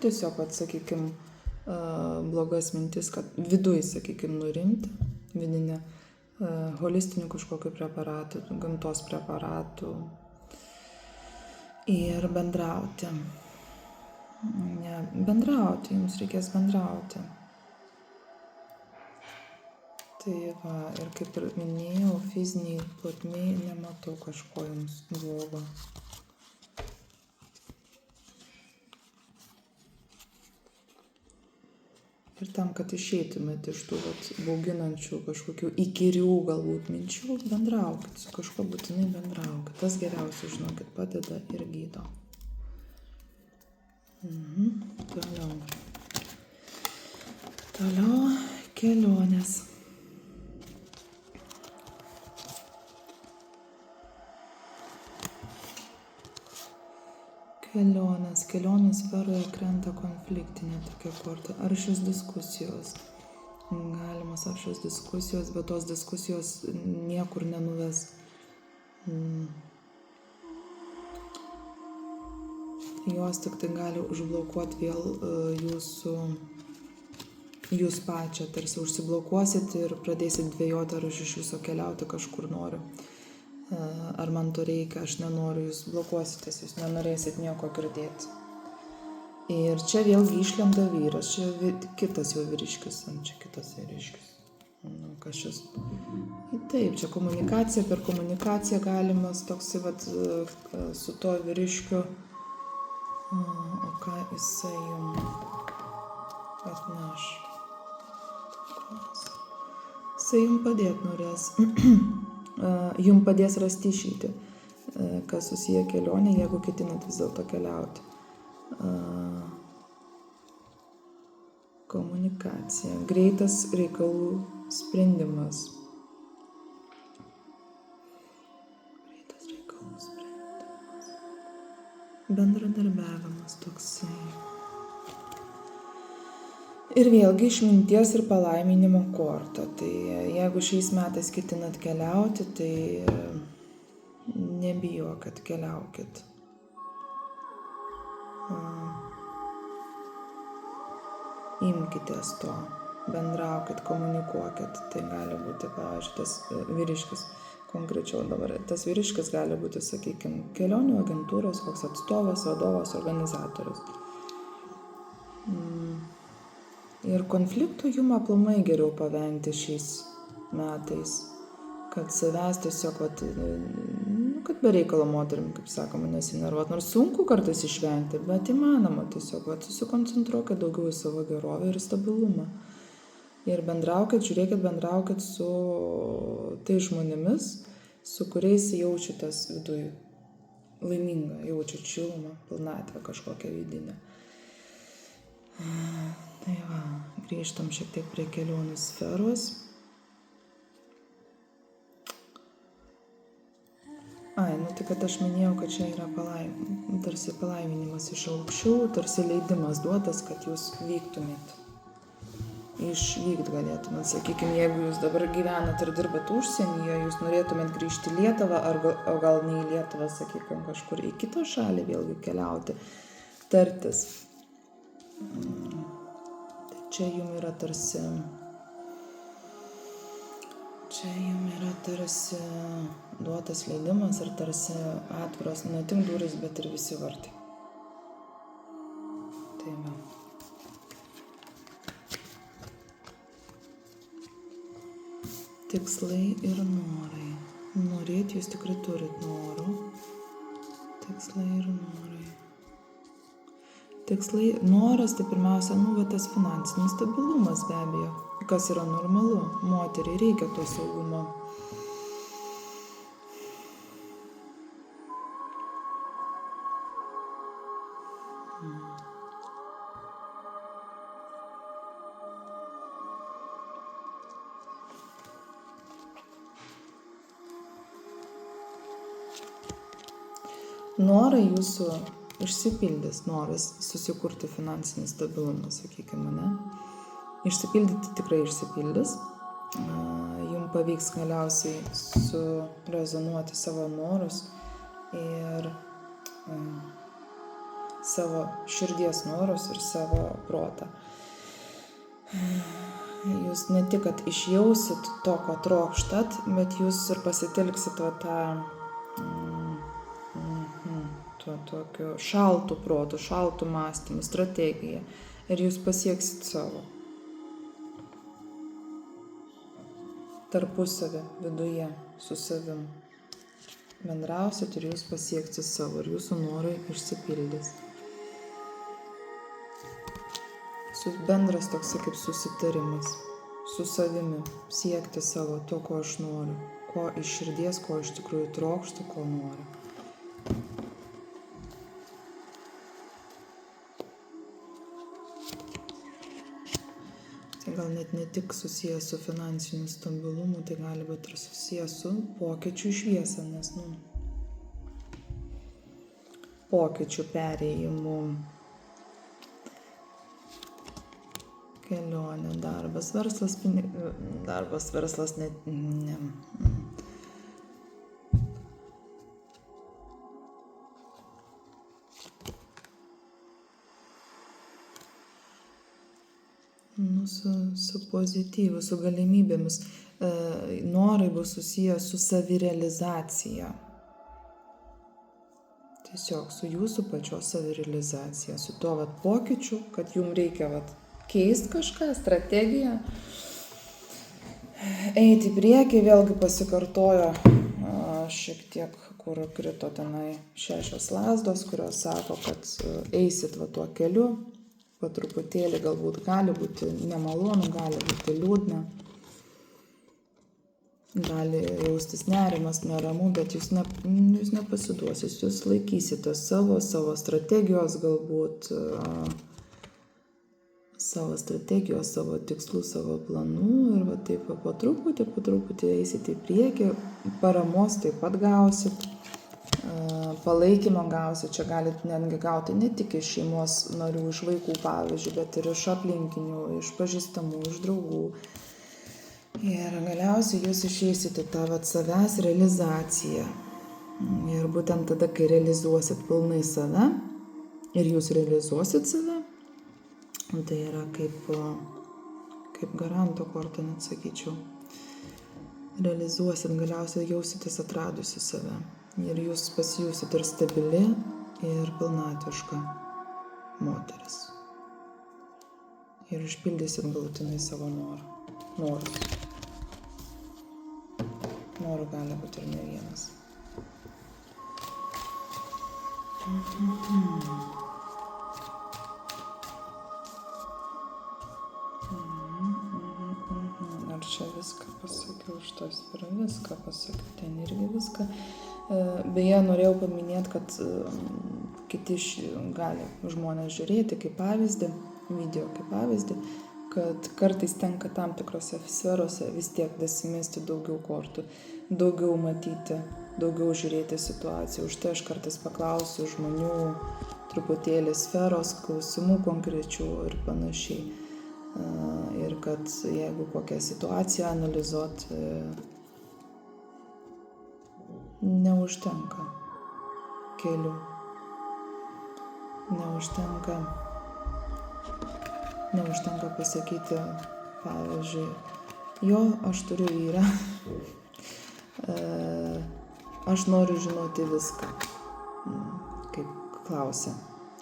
Tiesiog, blogas mintis, kad viduj, nurimti, vidinė, holistinių kažkokių preparatų, gamtos preparatų ir bendrauti. Jums reikės bendrauti. Tai ir kaip ir minėjau, fiziniai plotmiai nematau kažko jums blogo. Ir tam, kad išeitumėt iš tų bauginančių kažkokių įkyrių galbūt minčių, bendraukit, su kažkuo būtinai bendraukit. Tas geriausiai, žinokit, padeda ir gydo. Toliau kelionės. Kelionių sferoje krenta konfliktinė tokia korta. Aršios diskusijos. Galimas aršios diskusijos, bet tos diskusijos niekur nenuves. Jos tik tai gali užblokuoti vėl jūs pačią. Tarsi užsiblokuosit ir pradėsit dvejoti, ar aš iš viso keliauti kažkur noriu. Ar man to reikia, aš nenoriu, jūs blokuositės, jūs nenorėsit nieko girdėti. Ir čia vėlgi išlenda vyras, čia kitas jau vyriškis, čia kitas vyriškis. Kažkas. Taip, čia komunikacija, per komunikaciją galimas toksai su to vyriškiu, o ką jisai jums atneš. Jisai jums padėt norės. Jums padės rasti išeitį, kas susiję kelionė, jeigu ketinat vis dėlto keliauti. Komunikacija, greitas reikalų sprendimas. Bendradarbiavimas toksai. Ir vėlgi išminties ir palaiminimo korta. Tai jeigu šiais metais ketinat keliauti, tai nebijokit, keliaukit. Imkitės to, bendraukit, komunikuokit. Tai gali būti, pavyzdžiui, tas vyriškis, konkrečiau dabar, tas vyriškis gali būti, sakykime, kelionių agentūros, koks atstovas, vadovas, organizatorius. Ir konfliktų jum aplamai geriau pavengti šiais metais, kad savęs tiesiog, kad be reikalo moterim, kaip sakoma, nesinervuot. Nors sunku kartais išvengti, bet įmanoma tiesiog, susikoncentruokit daugiau į savo gerovę ir stabilumą. Ir bendraukit su tais žmonėmis, su kuriais jaučiatės viduje laiminga, jaučiat šilumą, pilnatvę kažkokią vidinę. Tai va, grįžtam šiek tiek prie kelionių sferos. Tai kad aš minėjau, kad čia yra tarsi palaiminimas iš aukščiau, tarsi leidimas duotas, kad jūs vyktumėt. Išvykt galėtumėt. Sakykime, jeigu jūs dabar gyvenat ir dirbat užsienyje, jūs norėtumėt grįžti į Lietuvą, o gal ne į Lietuvą, sakykime, kažkur į kitą šalį vėlgi keliauti, tartis. Tai čia jums yra tarsi... duotas leidimas ir tarsi atviros ne tik durys, bet ir visi vartai. Tai va. Tikslai ir norai. Norėti jūs tikrai turit norų. Tikslai ir norai. Tikslai, noras, tai pirmiausia, tas finansinis stabilumas be abejo. Kas yra normalu. Moteriai reikia to saugumo. Norai jūsų išsipildys, noras susikurti finansinį stabilumą, sakykime, ne? Išsipildyti tikrai išsipildys. Jums pavyks galiausiai surezonuoti savo norus ir savo širdies norus ir savo protą. Jūs ne tik, kad išjausit to, ko trokštat, bet jūs ir pasitelksit tą tokiu šaltų protų, šaltų mąstymų, strategiją ir jūs pasieksit savo. Tarpusavį, viduje, su savim. Bendrausit ir jūs pasieksit savo ir jūsų norai išsipildys. Bendras toks kaip susitarimas su savimi, siekti savo to, ko aš noriu, ko iš širdies, ko iš tikrųjų trokštu, ko noriu. Gal net ne tik susijęs su finansiniu stabilumu, tai gali būti ir susijęs su pokyčių šviesa, nes, pokyčių perėjimų, kelionė, darbas, verslas, verslas, ne. Su pozityvu, su galimybėmis. Norai bus susiję su savirealizacija. Tiesiog su jūsų pačios savirealizacija, su tuo pokyčiu, kad jums reikia keisti kažką, strategiją, eiti į priekį, vėlgi pasikartojo šiek tiek, kur krito tenai 6 lazdos, kurios sako, kad eisit tuo keliu. Po truputėlį galbūt gali būti nemalonu, gali būti liūdna, gali jaustis nerimas, neramu, bet jūs nepasiduosit, jūs laikysite savo strategijos galbūt, savo tikslų, savo planų ir taip po truputį eisit į priekį, paramos taip pat gausit. Palaikymą gausit, čia galite netgi gauti ne tik iš šeimos narių, iš vaikų pavyzdžiui, bet ir iš aplinkinių, iš pažįstamų, iš draugų. Ir galiausiai jūs išeisite tą savęs realizaciją. Ir būtent tada, kai realizuosit pilnai save, ir jūs realizuosit save, tai yra kaip garanto korta, net sakyčiau. Realizuosit, galiausiai jausitės atradusi save. Ir jūs pasijusit ir stabili, ir pilnatviška moteris. Ir išpildysit galutinai savo norus. Norų gali būti ir ne vienas. Ar čia viską pasakiau, šitą sferą viską pasakiau, ten irgi viską. Beje, norėjau paminėti, kad kiti gali žmonės žiūrėti kaip pavyzdį, video kaip pavyzdį, kad kartais tenka tam tikrose sferose vis tiek dasimesti daugiau kortų, daugiau matyti, daugiau žiūrėti situaciją. Už tai aš kartais paklausiu žmonių truputėlį sferos klausimų konkrečių ir panašiai. Ir kad jeigu kokią situaciją analizuot, neužtenka kelių, neužtenka pasakyti, pavyzdžiui, jo, aš turiu vyrą, aš noriu žinoti viską, kaip klausia.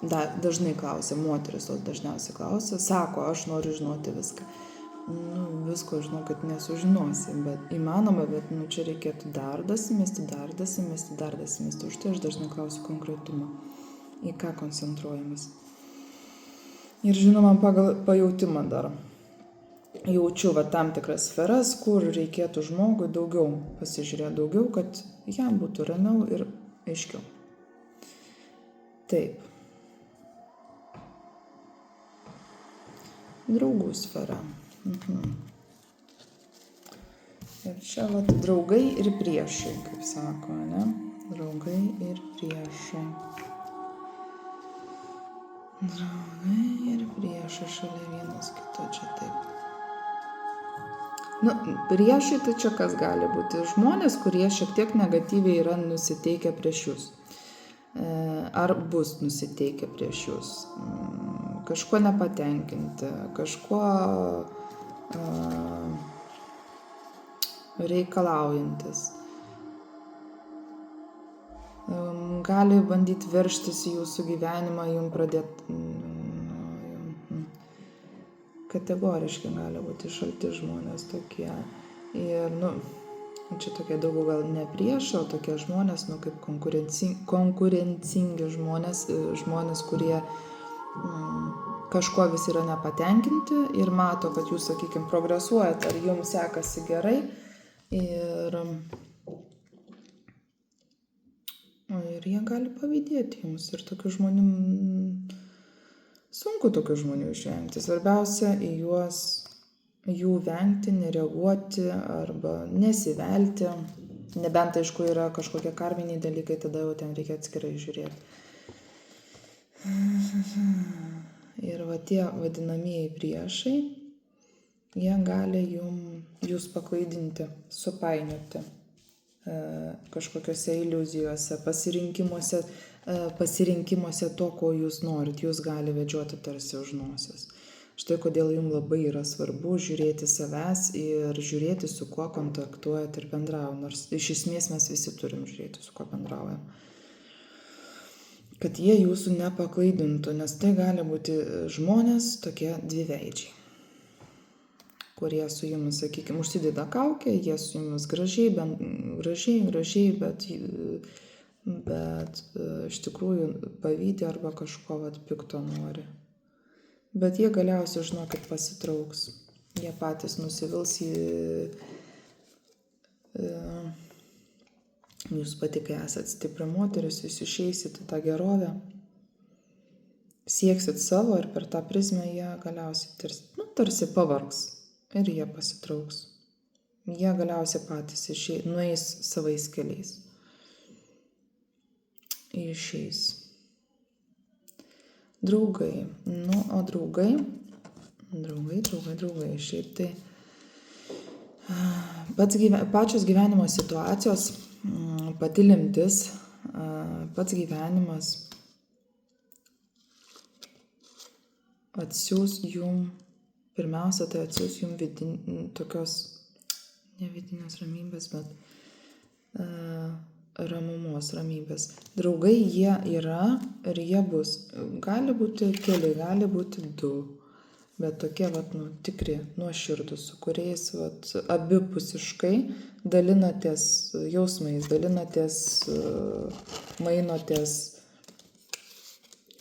Dažnai klausia, moteris tos dažniausiai klausia, sako, aš noriu žinoti viską. Visko, žinau, kad nesužinosi, bet įmanoma, bet čia reikėtų dar dasimesti. Už tai aš dažnai klausiu konkretumą, į ką koncentruojamas. Ir žinoma, pagal pajautimą dar jaučiu tam tikras sferas, kur reikėtų žmogui daugiau pasižiūrėti, daugiau, kad jam būtų ramiau ir aiškiau. Taip. Draugų sfera. Ir čia draugai ir priešai, kaip sako, ne? Draugai ir priešai. Draugai ir priešai šalia vienas kito, čia taip. Priešai tai čia kas gali būti? Žmonės, kurie šiek tiek negatyviai yra nusiteikę prieš jūs. Ar bus nusiteikę prieš jūs. Kažkuo nepatenkinti, kažkuo reikalaujantis. Gali bandyti veržtis į jūsų gyvenimą, jums pradėti kategoriškai gali būti šalti žmonės tokie. Ir, čia tokie daugiau gal ne priešai, o tokie žmonės, kaip konkurencingi žmonės, kurie kažkuo vis yra nepatenkinti ir mato, kad jūs, sakykime, progresuojat, ar jums sekasi gerai. Ir jie gali pavydėti jums. Ir tokių žmonių, sunku tokių žmonių išvengti. Svarbiausia į jų vengti, nereaguoti arba nesivelti. Nebent, aišku, yra kažkokie karminiai dalykai, tada jau ten reikia atskirai žiūrėti. Ir tie vadinamieji priešai, jie gali jūs paklaidinti, supainioti kažkokiose iliuzijose, pasirinkimuose to, ko jūs norit. Jūs gali vedžioti tarsi už nosies. Štai kodėl jums labai yra svarbu žiūrėti savęs ir žiūrėti, su kuo kontaktuojat ir bendraujat. Nors iš esmės mes visi turim žiūrėti, su kuo bendraujam. Kad jie jūsų nepaklaidintų, nes tai gali būti žmonės tokie dviveidžiai, kurie su jumis, sakykime, užsideda kaukę, jie su jumis gražiai, bet iš tikrųjų pavydi arba kažko pikto nori. Bet jie galiausiai, žinokit, pasitrauks. Jie patys nusivils Jūs pati, kai esat stipri moteris, jūs išeisit į tą gerovę, sieksit savo ir per tą prizmę jie galiausiai tarsi pavargs ir jie pasitrauks. Jie galiausiai patys nueis savais keliais. Išeis. Draugai. O draugai. Šiaip tai pačios gyvenimo situacijos pati lemtis, pats gyvenimas atsiūs jum, pirmiausia, tai atsiūs jum tokios, ne vidinės ramybės, bet ramumos, ramybės. Draugai jie yra ir jie bus. Gali būti keli, gali būti 2, bet tokie tikri, nuoširdūs, su kuriais abipusiškai dalinatės jausmais, dalinatės, mainotės,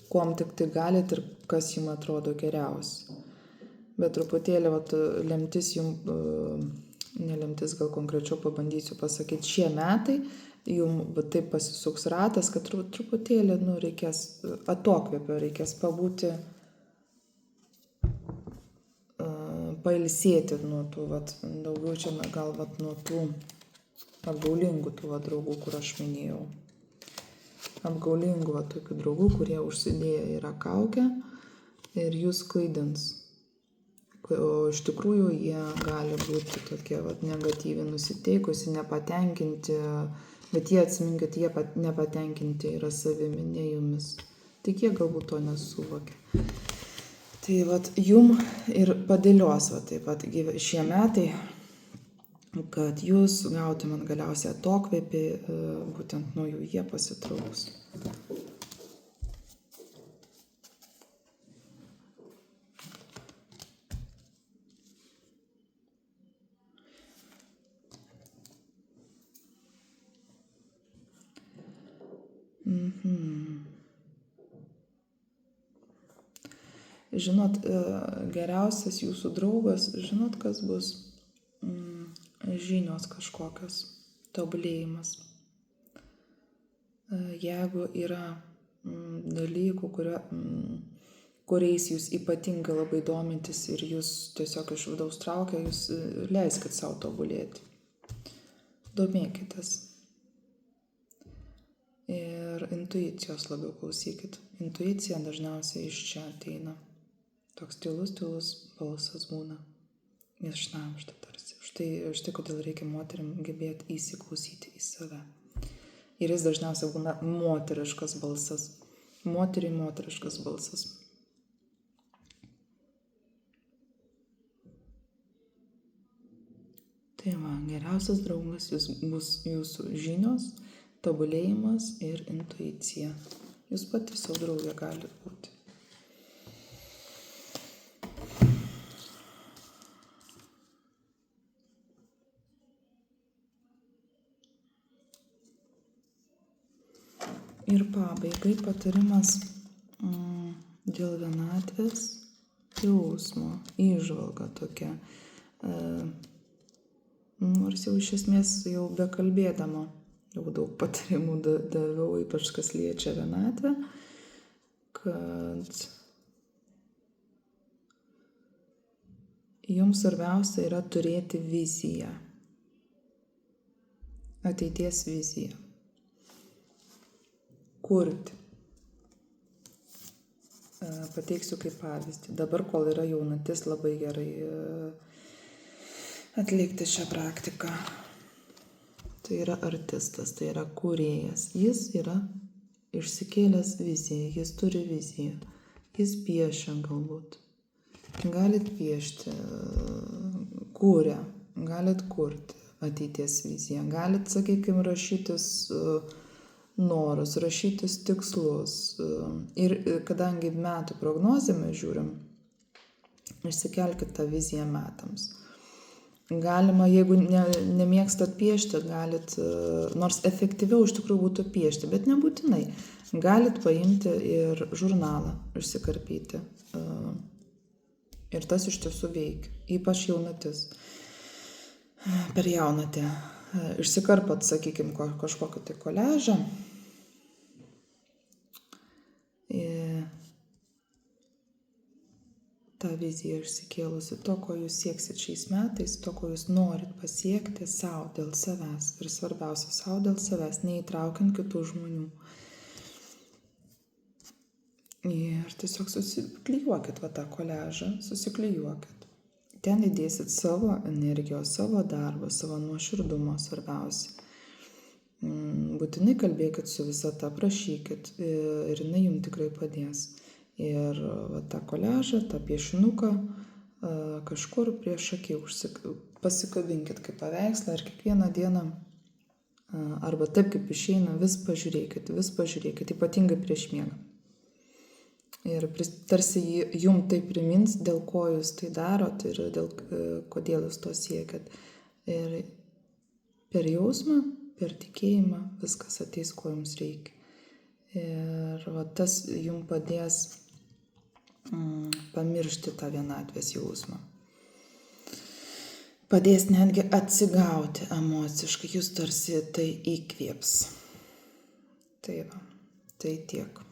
kuom tik tai galit ir kas jums atrodo geriausia. Bet truputėlį lemtis jums, nelemtis, gal konkrečiau pabandysiu pasakyti, šie metai jums taip pasisuks ratas, kad truputėlį reikės atokvėpio, reikės pabūti, pailsėti nuo tų, daugiau čia gal nuo tų apgaulingų tų draugų, kur aš minėjau. Apgaulingų tokių draugų, kurie užsidėję yra kaukę ir jūs klaidins. O iš tikrųjų jie gali būti tokie negatyviai nusiteikusi, nepatenkinti, bet jie atsiminkit, jie nepatenkinti yra savimi, ne jumis. Tik jie galbūt to nesuvokia. Tai jum ir padėlios taip pat šie metai, kad jūs gautumėt galiausiai atokvėpį, būtent nuo jų jie pasitrauks. Žinot, geriausias jūsų draugas, žinot, kas bus? Žinios kažkokios, tobulėjimas. Jeigu yra dalykų, kuriais jūs ypatingai labai domintis ir jūs tiesiog iš vidaus traukia, jūs leiskit savo tobulėti. Domėkitės. Ir intuicijos labiau klausykit. Intuicija dažniausiai iš čia ateina. Toks tylus balsas būna. Jis šnabžda tarsi. Štai kodėl reikia moterim gebėti įsiklausyti į save. Ir jis dažniausiai būna moteriškas balsas. Moteriškas balsas. Tai geriausias draugas bus jūsų žinios, tobulėjimas ir intuicija. Jūs pati savo draugė gali būti. Ir pabaigai patarimas dėl vienatvės jausmo, įžvalga tokia. Nors jau iš esmės jau bekalbėdama jau daug patarimų daviau, ypač kas liečia vienatvę, kad jums svarbiausia yra turėti viziją, ateities viziją. Kurti. Pateiksiu kaip pavyzdį. Dabar, kol yra jaunatis, labai gerai atlikti šią praktiką. Tai yra artistas, tai yra kūrėjas. Jis yra išsikėlęs viziją, jis turi viziją. Jis piešia galbūt. Galit piešti, kūrė, galit kurti ateities viziją. Galit, sakykime, rašytis norus, rašytis tikslus. Ir kadangi metų prognozę mes žiūrim, išsikelkit tą viziją metams. Galima, jeigu nemėgstat piešti, galit, nors efektyviau iš tikrųjų būtų piešti, bet nebūtinai. Galit paimti ir žurnalą išsikarpyti. Ir tas iš tiesų veikia, ypač jaunatis. Per jaunatę. Išsikarpat, sakykime, kažkokį tai koliažą. Ta vizija išsikėlusi, to, ko jūs sieksit šiais metais, to, ko jūs norit pasiekti savo dėl savęs. Ir svarbiausia, savo dėl savęs, neįtraukiant kitų žmonių. Ir tiesiog susiklijuokit tą koliažą, susiklijuokit. Ten įdėsit savo energijos, savo darbą, savo nuoširdumo svarbiausia. būtinai kalbėkit su visata, prašykit ir jinai jums tikrai padės. Ir tą koliažą, tą piešinuką kažkur prieš akį pasikabinkit kaip paveikslą ir kiekvieną dieną arba taip kaip išeina, vis pažiūrėkit, ypatingai prieš miegą. Ir tarsi jum tai primins, dėl ko jūs tai darot ir kodėl jūs to siekiat. Ir per jausmą, per tikėjimą viskas ateis, ko jums reikia. Ir tas jums padės pamiršti tą vienatvės jausmą. Padės netgi atsigauti emociškai, jūs tarsi tai įkvėps. Tai tiek.